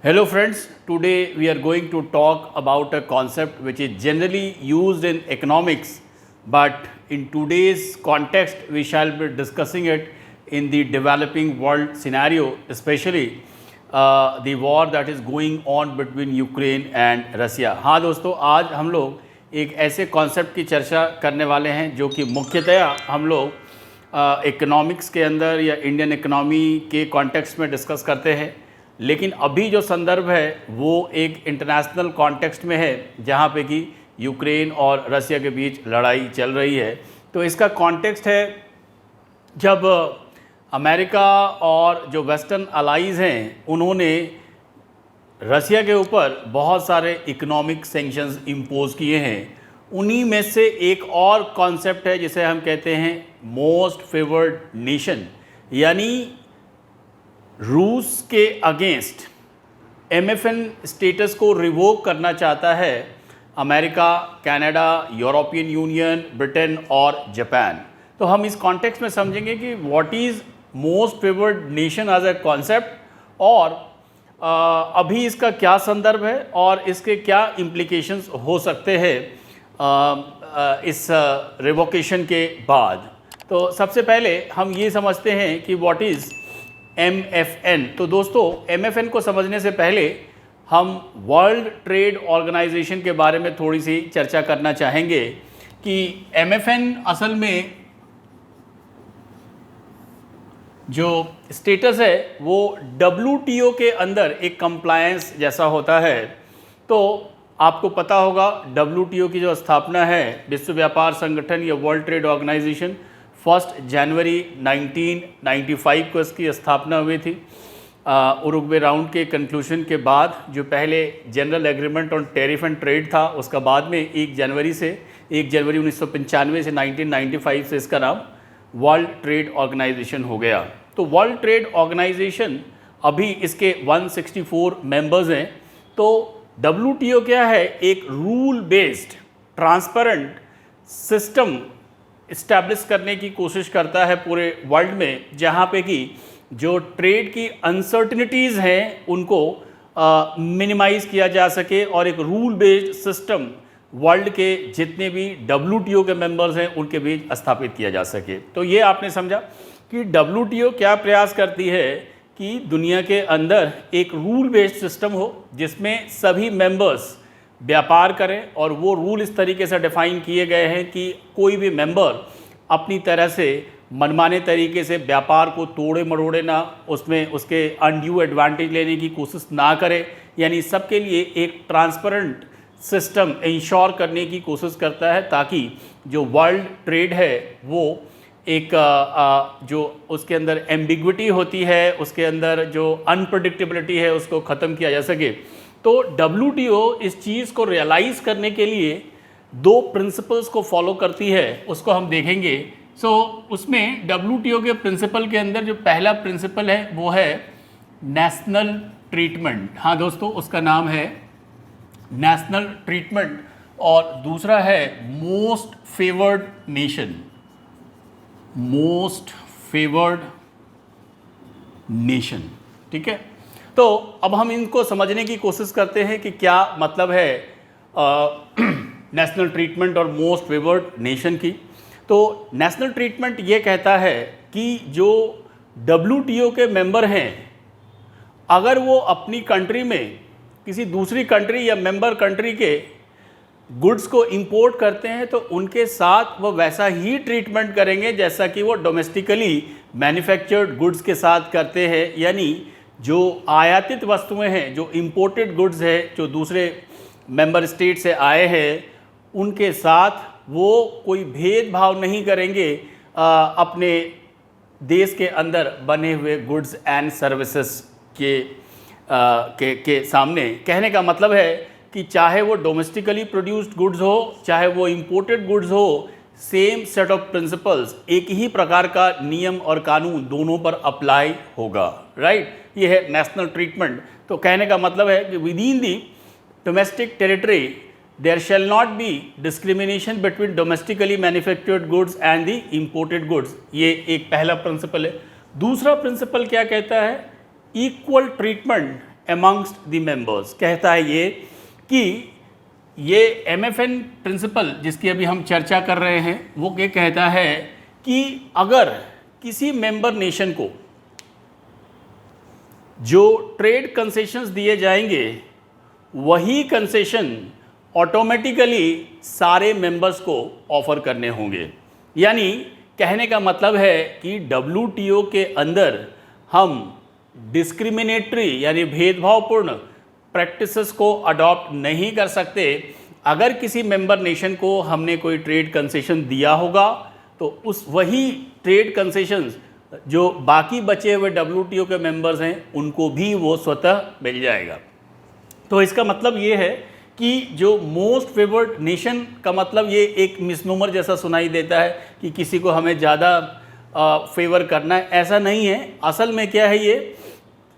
Hello friends, today we are going to talk about a concept which is generally used in economics, but in today's context we shall be discussing it in the developing world scenario, especially the war that is going on between Ukraine and Russia. हाँ दोस्तों, आज हम लोग एक ऐसे concept की चर्चा करने वाले हैं जो कि मुख्यतया हम लोग इकोनॉमिक्स के अंदर या इंडियन इकोनॉमी के कॉन्टेक्स्ट में डिस्कस करते हैं, लेकिन अभी जो संदर्भ है वो एक इंटरनेशनल कॉन्टेक्स्ट में है जहाँ पे कि यूक्रेन और रसिया के बीच लड़ाई चल रही है। तो इसका कॉन्टेक्स्ट है जब अमेरिका और जो वेस्टर्न अलाइज़ हैं उन्होंने रसिया के ऊपर बहुत सारे इकोनॉमिक सैंक्शंस इम्पोज किए हैं। उन्हीं में से एक और कॉन्सेप्ट है जिसे हम कहते हैं मोस्ट फेवर्ड नेशन, यानी रूस के अगेंस्ट MFN स्टेटस को रिवोक करना चाहता है America, Canada, European Union, Britain और जापान। तो हम इस कॉन्टेक्स्ट में समझेंगे कि what is most favoured nation as a concept और अभी इसका क्या संदर्भ है और इसके क्या इम्प्लीकेशंस हो सकते हैं इस रिवोकेशन के बाद। तो सबसे पहले हम ये समझते हैं कि व्हाट इज़ MFN। तो दोस्तों, MFN को समझने से पहले हम वर्ल्ड ट्रेड ऑर्गेनाइजेशन के बारे में थोड़ी सी चर्चा करना चाहेंगे कि MFN असल में जो स्टेटस है वो WTO के अंदर एक कंप्लायंस जैसा होता है। तो आपको पता होगा WTO की जो स्थापना है, विश्व व्यापार संगठन या वर्ल्ड ट्रेड ऑर्गेनाइजेशन, 1 जनवरी 1995 को इसकी स्थापना हुई थी। उरुग्वे राउंड के कंक्लूजन के बाद जो पहले general agreement on tariff and trade था, उसका बाद में 1 जनवरी 1995 से 1995 से इसका नाम वर्ल्ड ट्रेड ऑर्गेनाइजेशन हो गया। तो वर्ल्ड ट्रेड ऑर्गेनाइजेशन अभी इसके 164 मेंबर्स हैं। तो WTO क्या है? एक rule based transparent system establish करने की कोशिश करता है पूरे वर्ल्ड में, जहाँ पे कि जो ट्रेड की अनसर्टिनिटीज़ हैं उनको मिनिमाइज़ किया जा सके और एक रूल बेस्ड सिस्टम वर्ल्ड के जितने भी WTO के मेंबर्स हैं उनके बीच स्थापित किया जा सके। तो ये आपने समझा कि WTO क्या प्रयास करती है कि दुनिया के अंदर एक रूल बेस्ड सिस्टम हो जिसमें सभी मेंबर्स व्यापार करें, और वो रूल इस तरीके से डिफ़ाइन किए गए हैं कि कोई भी मेंबर अपनी तरह से मनमाने तरीके से व्यापार को तोड़े मरोड़े ना, उसमें उसके अनड्यू एडवांटेज लेने की कोशिश ना करे। यानी सबके लिए एक ट्रांसपेरेंट सिस्टम इंश्योर करने की कोशिश करता है ताकि जो वर्ल्ड ट्रेड है वो एक जो उसके अंदर एम्बिग्विटी होती है, उसके अंदर जो अनप्रडिक्टेबिलिटी है, उसको ख़त्म किया जा सके। तो WTO इस चीज़ को रियलाइज़ करने के लिए 2 प्रिंसिपल्स को फॉलो करती है, उसको हम देखेंगे। उसमें WTO के प्रिंसिपल के अंदर जो पहला प्रिंसिपल है वो है नेशनल ट्रीटमेंट। हाँ दोस्तों, उसका नाम है नेशनल ट्रीटमेंट। और दूसरा है most favoured nation, most favoured nation. ठीक है, तो अब हम इनको समझने की कोशिश करते हैं कि क्या मतलब है नेशनल ट्रीटमेंट और मोस्ट फेवर्ड नेशन की। तो नेशनल ट्रीटमेंट ये कहता है कि जो WTO के मेंबर हैं, अगर वो अपनी कंट्री में किसी दूसरी कंट्री या मेंबर कंट्री के गुड्स को इंपोर्ट करते हैं तो उनके साथ वो वैसा ही ट्रीटमेंट करेंगे जैसा कि वो डोमेस्टिकली मैन्युफैक्चर्ड गुड्स के साथ करते हैं। यानी जो आयातित वस्तुएं हैं, जो इंपोर्टेड गुड्स है, जो दूसरे मेंबर स्टेट से आए हैं, उनके साथ वो कोई भेदभाव नहीं करेंगे अपने देश के अंदर बने हुए गुड्स एंड सर्विसेज के सामने। कहने का मतलब है कि चाहे वो डोमेस्टिकली प्रोड्यूस्ड गुड्स हो, चाहे वो इंपोर्टेड गुड्स हो, सेम सेट ऑफ प्रिंसिपल्स, एक ही प्रकार का नियम और कानून दोनों पर अप्लाई होगा। राइट, ये है नेशनल ट्रीटमेंट। तो कहने का मतलब है कि within the domestic territory there shall not be discrimination between domestically manufactured goods and the imported goods. ये एक पहला प्रिंसिपल है। दूसरा प्रिंसिपल क्या कहता है? Equal treatment amongst the members। कहता है ये कि ये MFN प्रिंसिपल जिसकी अभी हम चर्चा कर रहे हैं वो ये कहता है कि अगर किसी मेंबर नेशन को जो ट्रेड कंसेशंस दिए जाएंगे वही कंसेशन ऑटोमेटिकली सारे मेंबर्स को ऑफर करने होंगे। यानी कहने का मतलब है कि WTO के अंदर हम डिस्क्रिमिनेटरी यानी भेदभावपूर्ण प्रैक्टिसेस को अडॉप्ट नहीं कर सकते। अगर किसी मेंबर नेशन को हमने कोई ट्रेड कंसेशन दिया होगा तो उस वही ट्रेड कंसेशंस जो बाकी बचे हुए WTO के मेंबर्स हैं उनको भी वो स्वतः मिल जाएगा। तो इसका मतलब ये है कि जो मोस्ट फेवर्ड नेशन का मतलब ये एक मिसनोमर जैसा सुनाई देता है कि किसी को हमें ज़्यादा फेवर करना है, ऐसा नहीं है। असल में क्या है, ये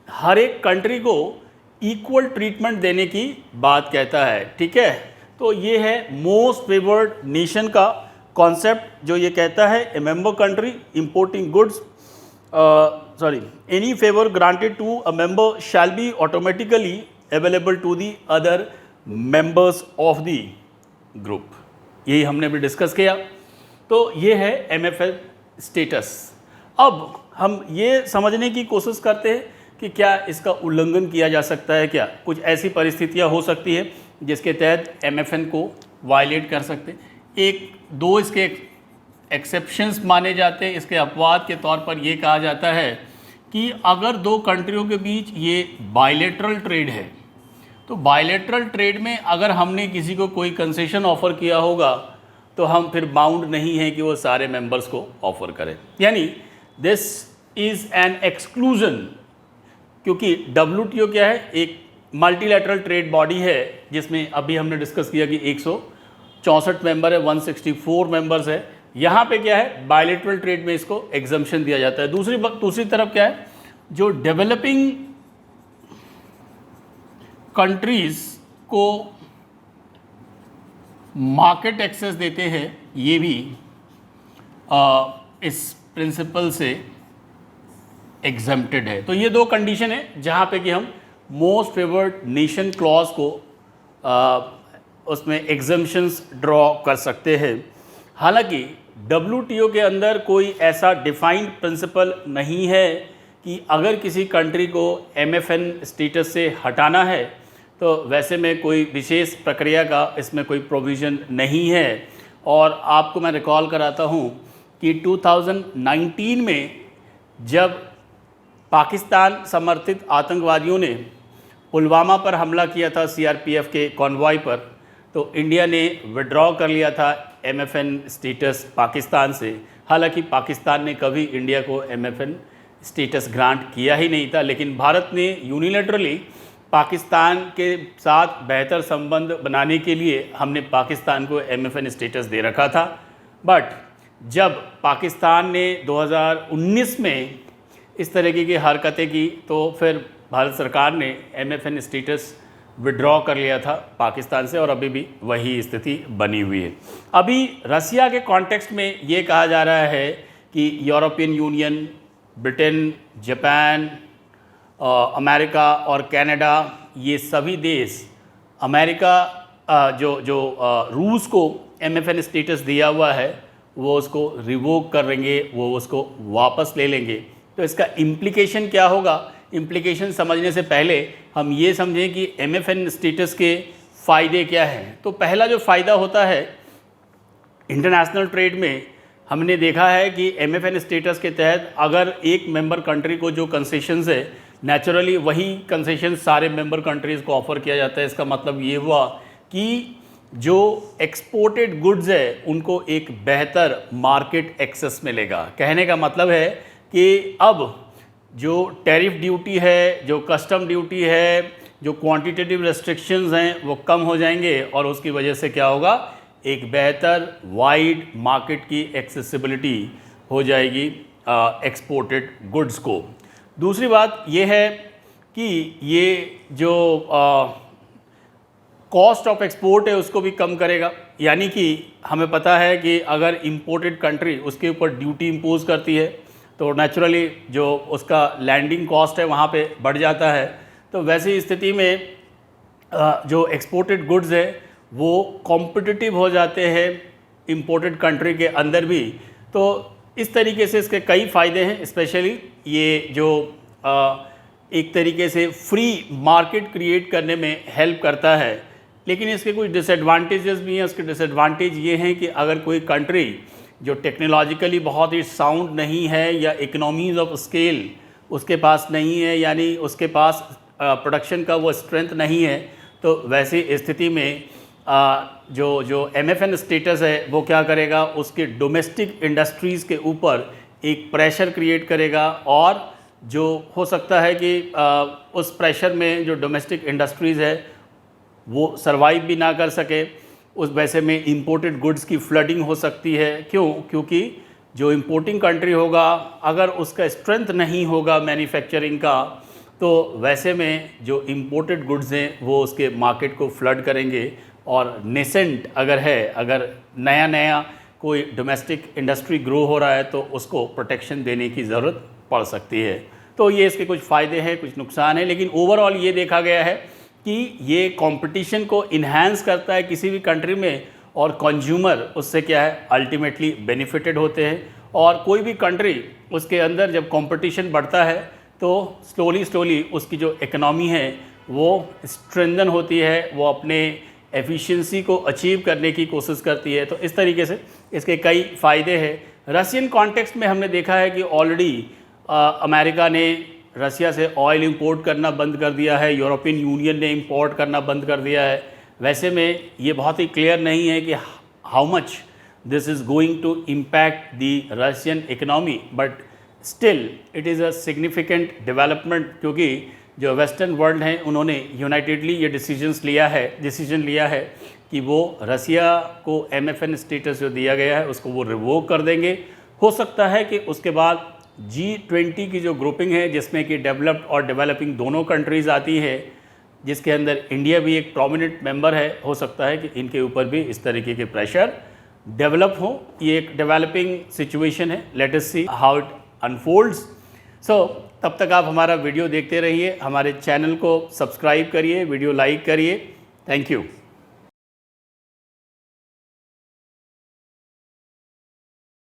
हर एक कंट्री को इक्वल ट्रीटमेंट देने की बात कहता है। ठीक है, तो ये है मोस्ट फेवर्ड नेशन का कॉन्सेप्ट जो ये कहता है a member country importing goods any favour granted to a member shall be automatically available to the other members of the group. यही हमने भी डिस्कस किया। तो ये है MFN स्टेटस। अब हम ये समझने की कोशिश करते हैं कि क्या इसका उल्लंघन किया जा सकता है, क्या कुछ ऐसी परिस्थितियां हो सकती है जिसके तहत MFN को वायलेट कर सकते हैं। एक दो इसके एक्सेप्शंस माने जाते हैं। इसके अपवाद के तौर पर ये कहा जाता है कि अगर दो कंट्रियों के बीच ये बायलैटरल ट्रेड है तो बायलैटरल ट्रेड में अगर हमने किसी को कोई कंसेशन ऑफ़र किया होगा तो हम फिर बाउंड नहीं हैं कि वो सारे मेंबर्स को ऑफ़र करें। यानी दिस इज़ एन एक्सक्लूजन, क्योंकि WTO क्या है, एक मल्टीलैटरल ट्रेड बॉडी है जिसमें अभी हमने डिस्कस किया कि 164 मेंबर है, 164 मेंबर्स है। यहाँ पे क्या है, बायलैटरल ट्रेड में इसको एग्जम्पशन दिया जाता है। दूसरी तरफ क्या है, जो डेवलपिंग कंट्रीज़ को मार्केट एक्सेस देते हैं, ये भी इस प्रिंसिपल से एग्जम्प्टेड है। तो ये दो कंडीशन है जहाँ पे कि हम मोस्ट फेवर्ड नेशन क्लॉज को उसमें एग्जम्पशंस ड्रॉ कर सकते हैं। हालांकि WTO के अंदर कोई ऐसा डिफाइंड प्रिंसिपल नहीं है कि अगर किसी कंट्री को MFN स्टेटस से हटाना है तो वैसे में कोई विशेष प्रक्रिया का इसमें कोई प्रोविज़न नहीं है। और आपको मैं रिकॉल कराता हूँ कि 2019 में जब पाकिस्तान समर्थित आतंकवादियों ने पुलवामा पर हमला किया था CRPF के कॉन्वॉय पर, तो इंडिया ने विड्रॉ कर लिया था MFN स्टेटस पाकिस्तान से। हालांकि पाकिस्तान ने कभी इंडिया को MFN स्टेटस ग्रांट किया ही नहीं था, लेकिन भारत ने यूनिलैटरली पाकिस्तान के साथ बेहतर संबंध बनाने के लिए हमने पाकिस्तान को MFN स्टेटस दे रखा था। बट जब पाकिस्तान ने 2019 में इस तरीके की हरकतें की तो फिर भारत सरकार ने MFN स्टेटस विड्रॉ कर लिया था पाकिस्तान से, और अभी भी वही स्थिति बनी हुई है। अभी रसिया के कॉन्टेक्स्ट में ये कहा जा रहा है कि European Union, Britain, Japan, America और कनाडा, ये सभी देश अमेरिका जो रूस को MFN स्टेटस दिया हुआ है वो उसको रिवोक कर लेंगे, वो उसको वापस ले लेंगे। तो इसका इम्प्लीकेशन क्या होगा, इम्प्लीकेशन समझने से पहले हम ये समझें कि MFN स्टेटस के फ़ायदे क्या हैं। तो पहला जो फ़ायदा होता है, इंटरनेशनल ट्रेड में हमने देखा है कि MFN स्टेटस के तहत अगर एक मेंबर कंट्री को जो कंसेशंस है, नेचुरली वही कंसेशन सारे मेंबर कंट्रीज़ को ऑफ़र किया जाता है। इसका मतलब ये हुआ कि जो एक्सपोर्टेड गुड्स है उनको एक बेहतर मार्केट एक्सेस मिलेगा। कहने का मतलब है कि अब जो टैरिफ ड्यूटी है, जो कस्टम ड्यूटी है, जो क्वांटिटेटिव रेस्ट्रिक्शंस हैं वो कम हो जाएंगे, और उसकी वजह से क्या होगा, एक बेहतर वाइड मार्केट की एक्सेसिबिलिटी हो जाएगी एक्सपोर्टेड गुड्स को। दूसरी बात यह है कि ये जो कॉस्ट ऑफ एक्सपोर्ट है उसको भी कम करेगा। यानी कि हमें पता है कि अगर इंपोर्टेड कंट्री उसके ऊपर ड्यूटी इम्पोज करती है तो नेचुरली जो उसका लैंडिंग कॉस्ट है वहाँ पे बढ़ जाता है। तो वैसी स्थिति में जो एक्सपोर्टेड गुड्स है वो कॉम्पिटिटिव हो जाते हैं इंपोर्टेड कंट्री के अंदर भी। तो इस तरीके से इसके कई फ़ायदे हैं, स्पेशली ये जो एक तरीके से फ्री मार्केट क्रिएट करने में हेल्प करता है। लेकिन इसके कुछ डिसएडवांटेजेस भी हैं। उसके डिसएडवांटेज ये हैं कि अगर कोई कंट्री जो टेक्नोलॉजिकली बहुत ही साउंड नहीं है या इकोनॉमीज़ ऑफ स्केल उसके पास नहीं है, यानी उसके पास प्रोडक्शन का वो स्ट्रेंथ नहीं है, तो वैसी स्थिति में जो MFN स्टेटस है वो क्या करेगा, उसके डोमेस्टिक इंडस्ट्रीज़ के ऊपर एक प्रेशर क्रिएट करेगा और जो हो सकता है कि उस प्रेशर में जो डोमेस्टिक इंडस्ट्रीज़ है वो सरवाइव भी ना कर सके। उस वैसे में इंपोर्टेड गुड्स की फ्लडिंग हो सकती है। क्योंकि जो इंपोर्टिंग कंट्री होगा अगर उसका स्ट्रेंथ नहीं होगा मैन्युफैक्चरिंग का, तो वैसे में जो इंपोर्टेड गुड्स हैं वो उसके मार्केट को फ्लड करेंगे। और नेसेंट अगर नया कोई डोमेस्टिक इंडस्ट्री ग्रो हो रहा है तो उसको प्रोटेक्शन देने की ज़रूरत पड़ सकती है। तो ये इसके कुछ फ़ायदे हैं, कुछ नुकसान हैं, लेकिन ओवरऑल ये देखा गया है कि ये कंपटीशन को इन्हांस करता है किसी भी कंट्री में, और कंज्यूमर उससे क्या है अल्टीमेटली बेनिफिटेड होते हैं। और कोई भी कंट्री उसके अंदर जब कंपटीशन बढ़ता है तो स्लोली उसकी जो इकोनॉमी है वो स्ट्रेंथन होती है, वो अपने एफिशिएंसी को अचीव करने की कोशिश करती है। तो इस तरीके से इसके कई फ़ायदे हैं। रशियन कॉन्टेक्स्ट में हमने देखा है कि ऑलरेडी अमेरिका ने रसिया से ऑयल इंपोर्ट करना बंद कर दिया है, यूरोपियन यूनियन ने इंपोर्ट करना बंद कर दिया है। वैसे में ये बहुत ही क्लियर नहीं है कि how much this is going to impact the Russian economy, but still it is a significant development, क्योंकि जो वेस्टर्न वर्ल्ड हैं उन्होंने यूनाइटेडली ये डिसीजन लिया है कि वो रसिया को MFN स्टेटस जो दिया गया है उसको वो रिवोक कर देंगे। हो सकता है कि उसके बाद G20 की जो ग्रुपिंग है जिसमें कि डेवलप्ड और डेवलपिंग दोनों कंट्रीज़ आती है, जिसके अंदर इंडिया भी एक प्रोमिनेंट मेंबर है, हो सकता है कि इनके ऊपर भी इस तरीके के प्रेशर डेवलप हो। ये एक डेवलपिंग सिचुएशन है, let us see how it unfolds. So तब तक आप हमारा वीडियो देखते रहिए, हमारे चैनल को सब्सक्राइब करिए, वीडियो लाइक करिए। Thank you.